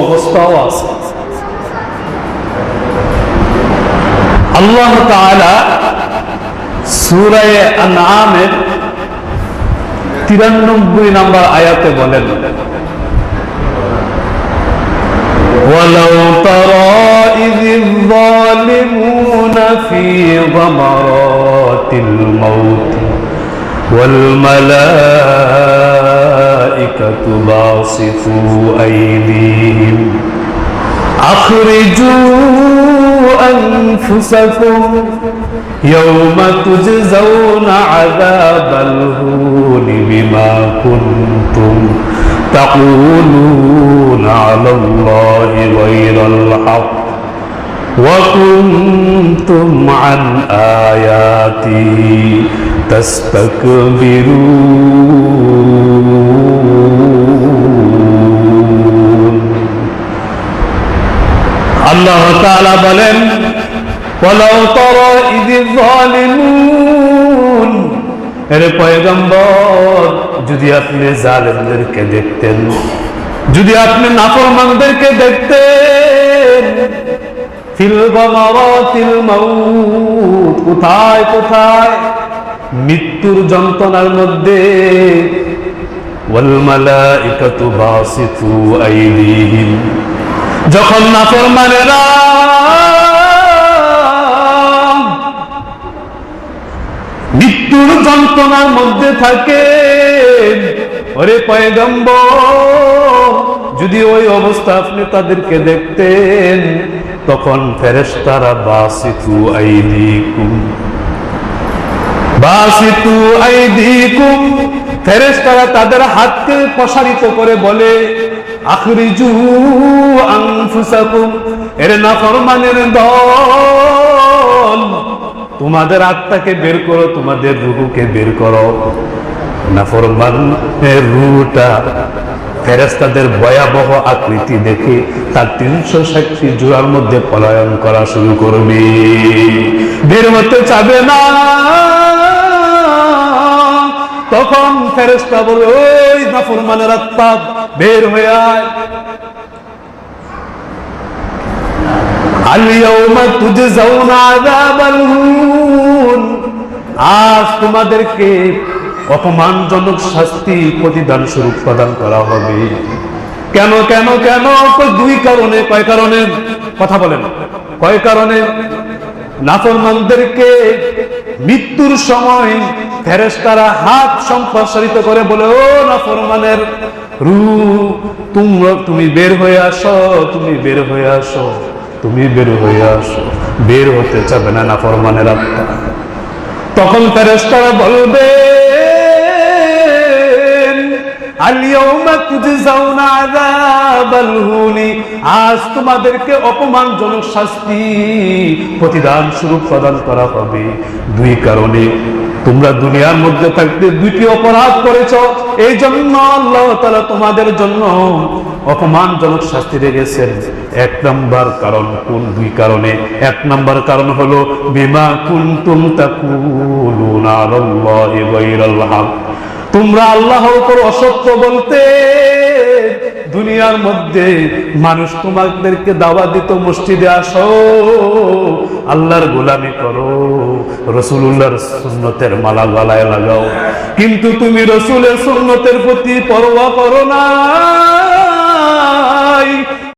অবস্থাও আছে। আল্লাহ তাআলা সূরা আনআমের 93 নম্বর আয়াতে বলেন, ওয়ালাউ তারা ইযিল যালিমুনা ফি গামারাতিল মাউত ওয়াল মালাইকাতু বাসিতু আইদিহিম আখরিজু أنفسكم يوم تجزون عذاب الهون بما كنتم تقولون على الله غير الحق وكنتم عن آياتي تستكبرون আল্লাহ তাআলা বলেন, ওয়ালাউ তারা ইযিল যালিমুন, এর পয়গম্বর যদি আপনি জালেমদেরকে দেখতেন, যদি আপনি নাফরমানদেরকে দেখতেন, ফিল গামারাতিল মাউত, কোথায় কোথায়, মৃত্যুর যন্ত্রণার মধ্যে, ওয়াল মালাইকাতু বাসিতু আইদিহিম, যখন নাফরমানেরা মৃত্যুর যন্ত্রণার মধ্যে থাকে, ওরে পয়গম্বর যদি ওই অবস্থা আপনি তাদেরকে দেখতেন, তখন ফেরেশতারা বাসিতু আইদিকুম, বাসিতু আইদিকুম, ফেরেশতারা তাদের হাতকে প্রসারিত করে বলে, আখরিজু আনফুসাকুম, এর নাফরমানের দল, তোমাদের আত্মাকে বের করো, তোমাদের রূহকে বের করো। নাফরমানের রূহটা ফেরেশতাদের ভয়াবহ আকৃতি দেখে তার 360 জোড়ার মধ্যে পলায়ন করা শুরু করবে, বের হতে চাবে না। তখন ফেরেশতা বলে, ওই নাফরমানের আত্মা বের হয়ে আয়, আল ইয়াউমা তুজজাউনা আযাবাল হুন, আজ তোমাদেরকে অপমানজনক শাস্তি প্রতিদান স্বরূপ প্রদান করা হবে। কেন কেন কেন? দুই কারণে। কয় কারণে? কথা বলেন, কয় কারণে? নাফরমানদেরকে মৃত্যুর সময় ফেরেশতারা হাত সম্প্রসারিত করে বলে, ও নাফরমানের রূহ, তুমি বের হয়ে আসো, তুমি বের হয়ে আসো, তুমি বের হয়ে আসো। বের হতে চাবে না নাফরমানের আত্মা। তখন ফেরেশতারা বলবে, আল-ইয়াউমা তুজজাউনা আযাবাল হুনি, আজ তোমাদেরকে অপমানজনক শাস্তি প্রতিদান স্বরূপ প্রদান করা হবে। দুই কারণে, তোমরা দুনিয়ার মধ্যে থাকতে দুইটি অপরাধ করেছো, এই জন্য আল্লাহ তাআলা তোমাদের জন্য অপমানজনক শাস্তি রেখেছেন। এক নাম্বার কারণ কোন? দুই কারণে। এক নাম্বার কারণ হলো বিমা কুনতুম তাকুলুনা আলাল্লাহি গায়রাল হক, তোমরা আল্লাহর উপর অসত্য বলতে। দুনিয়ার মধ্যে মানুষ তোমাদেরকে দাওয়াত দিত, মসজিদে আসো, আল্লাহর গোলামি করো, রাসূলুল্লাহর সুন্নতের মালা গলায় লাগাও, কিন্তু তুমি রাসূলের সুন্নতের প্রতি পরোয়া করো না।